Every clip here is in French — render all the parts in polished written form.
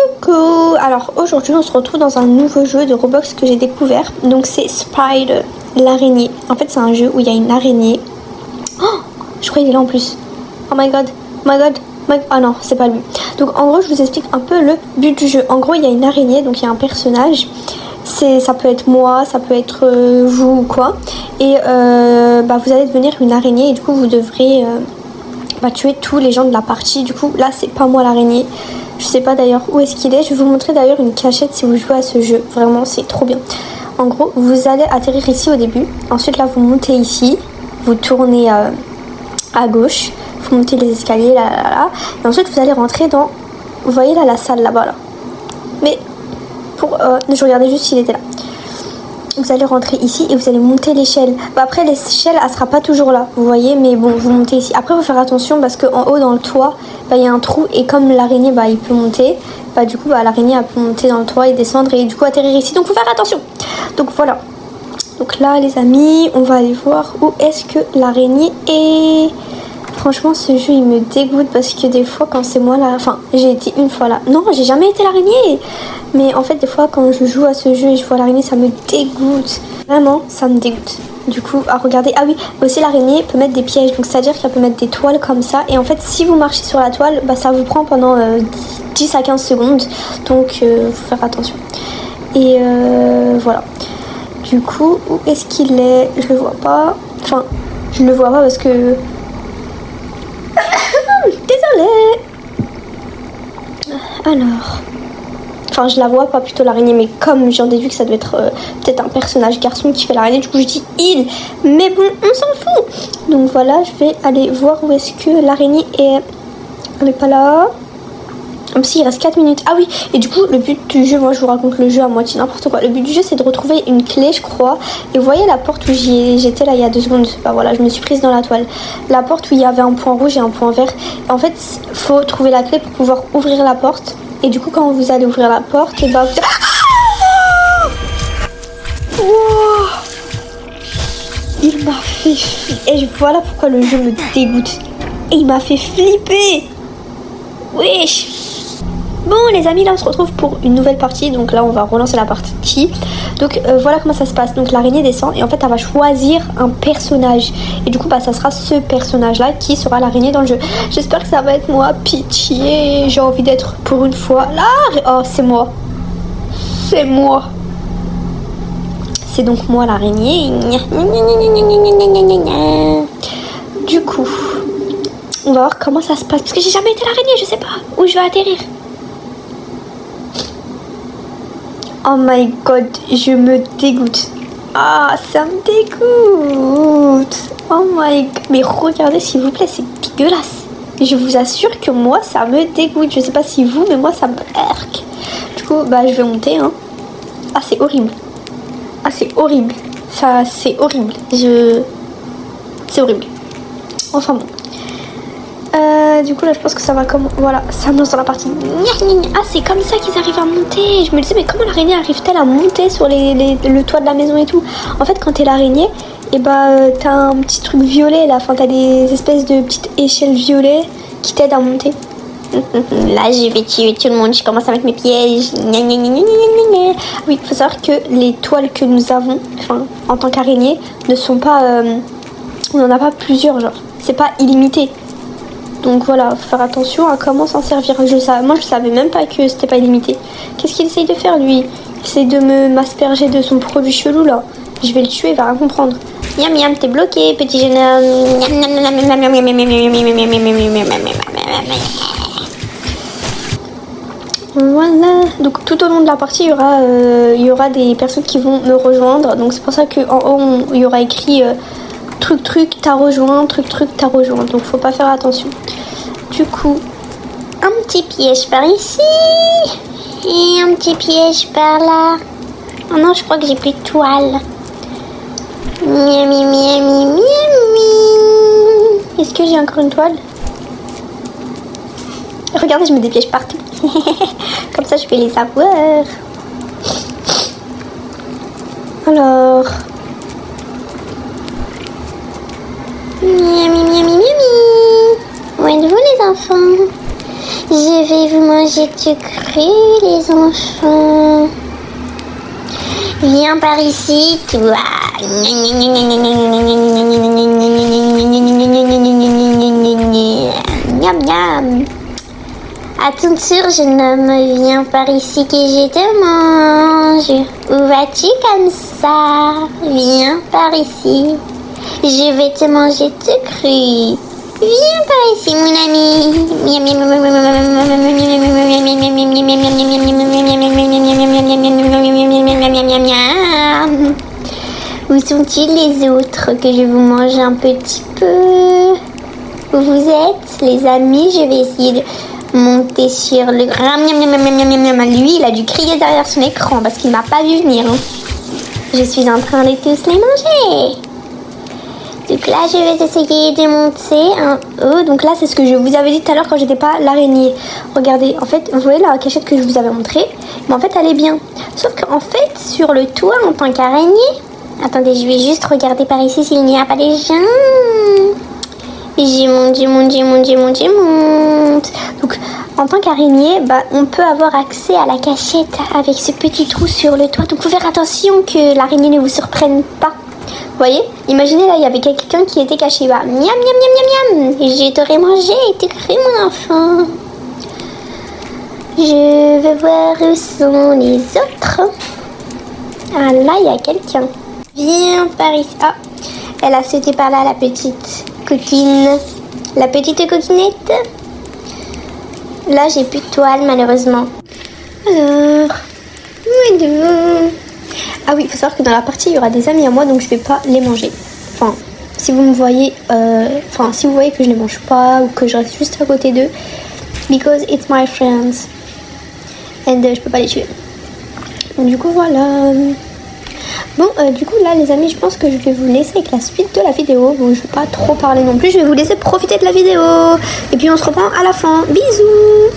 Coucou. Alors aujourd'hui on se retrouve dans un nouveau jeu de Roblox que j'ai découvert. Donc c'est Spider, l'araignée. En fait c'est un jeu où il y a une araignée. Oh, je crois qu'il est là en plus. Oh my god, oh my god, oh my... Ah non, c'est pas lui. Donc en gros je vous explique un peu le but du jeu. En gros il y a une araignée, donc il y a un personnage. Ça peut être moi, ça peut être vous ou quoi. Et vous allez devenir une araignée et du coup vous devrez tuer tous les gens de la partie. Du coup là c'est pas moi l'araignée. Je sais pas d'ailleurs où est-ce qu'il est. Je vais vous montrer d'ailleurs une cachette si vous jouez à ce jeu. Vraiment c'est trop bien. En gros vous allez atterrir ici au début. Ensuite là vous montez ici. Vous tournez à gauche. Vous montez les escaliers là. Et ensuite vous allez rentrer dans... Vous voyez là la salle là-bas là. Mais je regardais juste s'il était là. Vous allez rentrer ici et vous allez monter l'échelle. Après l'échelle elle sera pas toujours là, vous voyez, mais bon vous montez ici. Après il faut faire attention parce qu'en haut dans le toit il y a un trou et comme l'araignée il peut monter, du coup l'araignée elle peut monter dans le toit et descendre et du coup atterrir ici, donc faut faire attention. Donc voilà. Donc là les amis, on va aller voir où est-ce que l'araignée est. Franchement ce jeu il me dégoûte parce que des fois quand c'est moi là, enfin j'ai été une fois là, non j'ai jamais été l'araignée, mais en fait des fois quand je joue à ce jeu et je vois l'araignée ça me dégoûte, vraiment ça me dégoûte. Du coup à regarder, ah oui aussi l'araignée peut mettre des pièges, donc c'est à dire qu'elle peut mettre des toiles comme ça et en fait si vous marchez sur la toile ça vous prend pendant 10 à 15 secondes, donc faut faire attention. Et voilà, du coup où est-ce qu'il est, je le vois pas, enfin je le vois pas parce que désolée. Alors, enfin je la vois pas plutôt l'araignée, mais comme j'en déduis que ça doit être peut-être un personnage garçon qui fait l'araignée, du coup je dis il, mais bon on s'en fout. Donc voilà, je vais aller voir où est-ce que l'araignée est. Elle est pas là. Même s'il reste 4 minutes. Ah oui, et du coup le but du jeu, moi je vous raconte le jeu à moitié n'importe quoi. Le but du jeu c'est de retrouver une clé je crois. Et vous voyez la porte où j'étais là il y a 2 secondes. Voilà, je me suis prise dans la toile. La porte où il y avait un point rouge et un point vert. Et en fait faut trouver la clé pour pouvoir ouvrir la porte. Et du coup quand vous allez ouvrir la porte, et vous... Ah wow, il m'a fait flipper. Et voilà pourquoi le jeu me dégoûte. Et il m'a fait flipper. Wesh. Bon les amis, là on se retrouve pour une nouvelle partie. Donc là on va relancer la partie. Donc voilà comment ça se passe. Donc l'araignée descend et en fait elle va choisir un personnage. Et du coup ça sera ce personnage là qui sera l'araignée dans le jeu. J'espère que ça va être moi. Pitié, j'ai envie d'être pour une fois là. Oh c'est moi. C'est moi. C'est donc moi l'araignée. Du coup on va voir comment ça se passe. Parce que j'ai jamais été l'araignée, je sais pas où je vais atterrir. Oh my god, je me dégoûte. Ah, ça me dégoûte. Oh my god. Mais regardez s'il vous plaît, c'est dégueulasse. Je vous assure que moi, ça me dégoûte. Je sais pas si vous, mais moi, ça me perque. Du coup, je vais monter. Hein. Ah, c'est horrible. Ah, c'est horrible. Ça, c'est horrible. C'est horrible. Enfin bon. Du coup là je pense que ça va comme... Voilà, ça me lance dans la partie. Ah c'est comme ça qu'ils arrivent à monter. Je me disais mais comment l'araignée arrive-t-elle à monter sur le toit de la maison et tout. En fait quand t'es l'araignée, et t'as un petit truc violet là. Enfin t'as des espèces de petites échelles violettes qui t'aident à monter. Là je vais tuer tout le monde, je commence à mettre mes pièges. Oui, il faut savoir que les toiles que nous avons, enfin en tant qu'araignée, ne sont pas... on n'en a pas plusieurs genre. C'est pas illimité. Donc voilà, faut faire attention à comment s'en servir. Moi je savais même pas que c'était pas illimité. Qu'est-ce qu'il essaye de faire lui? Il essaye de m'asperger de son produit chelou là. Je vais le tuer, il va rien comprendre. Miam miam, t'es bloqué petit jeune homme. Voilà, donc tout au long de la partie il y aura des personnes qui vont me rejoindre. Donc c'est pour ça qu'en haut il y aura écrit truc t'as rejoint, truc t'as rejoint. Donc faut pas faire attention. Du coup, un petit piège par ici et un petit piège par là. Oh non, je crois que j'ai plus de toile. Miami, miami, miami. Est-ce que j'ai encore une toile? Regardez, je mets des pièges partout. Comme ça, je peux les savoir. Alors... Miami, miami, miami. Où êtes-vous les enfants? Je vais vous manger tout cru, les enfants. Viens par ici, toi. Miam miam. À ton tour, jeune homme, viens par ici que je te mange. Où vas-tu comme ça? Viens par ici. Je vais te manger tout cru. Viens par ici, mon ami. Où sont-ils les autres que je vous mange un petit peu? Où vous êtes, les amis? Je vais essayer de monter sur le grand. Lui, il a dû crier derrière son écran parce qu'il m'a pas vu venir. Je suis en train de tous les manger. Donc là, je vais essayer de monter un haut. Donc là, c'est ce que je vous avais dit tout à l'heure quand j'étais pas l'araignée. Regardez, en fait, vous voyez la cachette que je vous avais montrée? Mais en fait, elle est bien. Sauf qu'en fait, sur le toit, en tant qu'araignée... Attendez, je vais juste regarder par ici s'il n'y a pas des gens. Je monte. Donc, en tant qu'araignée, on peut avoir accès à la cachette avec ce petit trou sur le toit. Donc, il faut faire attention que l'araignée ne vous surprenne pas. Vous voyez? Imaginez là, il y avait quelqu'un qui était caché. Miam, miam, miam, miam, miam. Je t'aurais mangé et t'es cru, mon enfant. Je veux voir où sont les autres. Ah, là, il y a quelqu'un. Viens par ici. Ah, elle a sauté par là, la petite coquine. La petite coquinette. Là, j'ai plus de toile, malheureusement. Alors, où êtes-vous? Ah oui, il faut savoir que dans la partie, il y aura des amis à moi, donc je vais pas les manger. Enfin, si vous me voyez, si vous voyez que je les mange pas ou que je reste juste à côté d'eux, because it's my friends, and je peux pas les tuer. Donc, du coup, voilà. Bon, du coup, là, les amis, je pense que je vais vous laisser avec la suite de la vidéo. Bon, je vais pas trop parler non plus, je vais vous laisser profiter de la vidéo. Et puis, on se reprend à la fin. Bisous!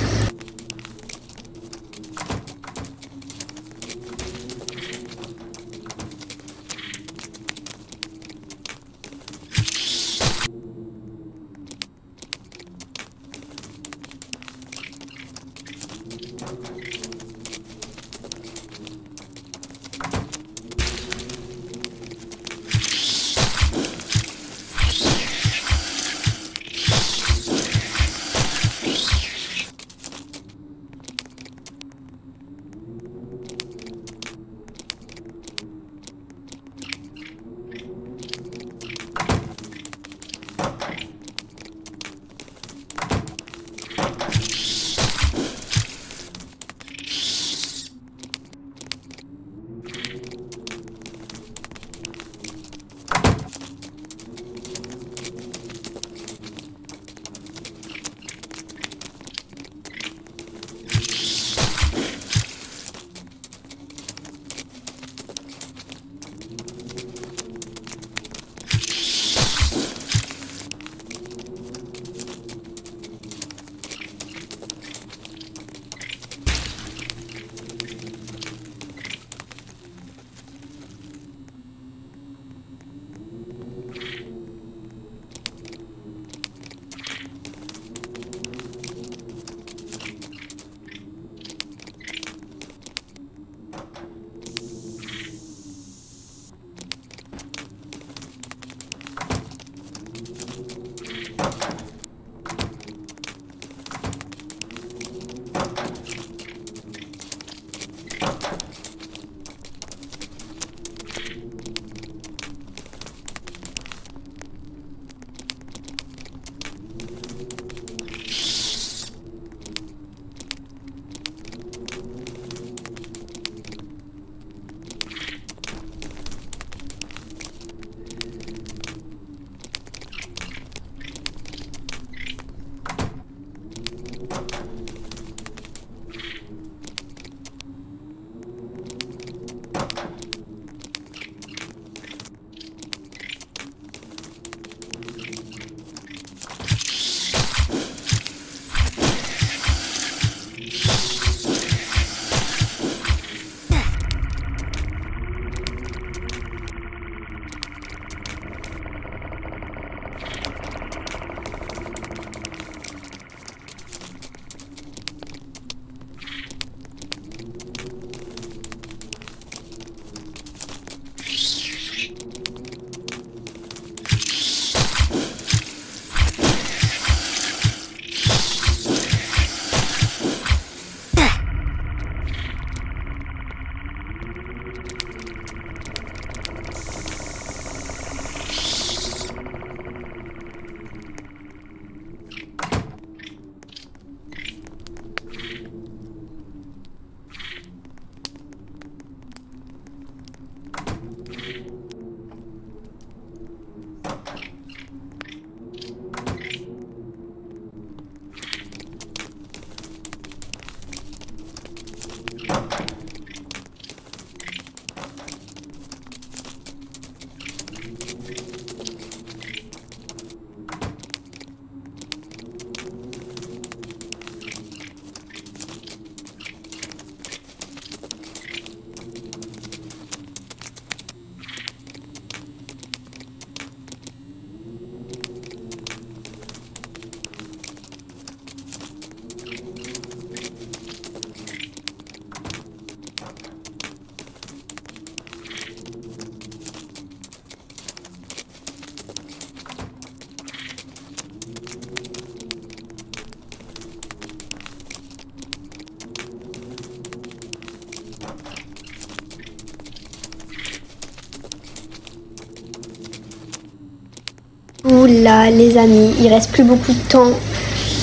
Oula les amis, il reste plus beaucoup de temps.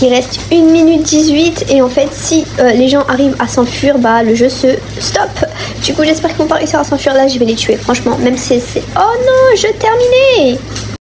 Il reste 1 minute 18 et en fait si les gens arrivent à s'enfuir, bah le jeu se stop. Du coup j'espère qu'ils vont pas réussir à s'enfuir. Là je vais les tuer franchement, même si c'est... Oh non, jeu terminé.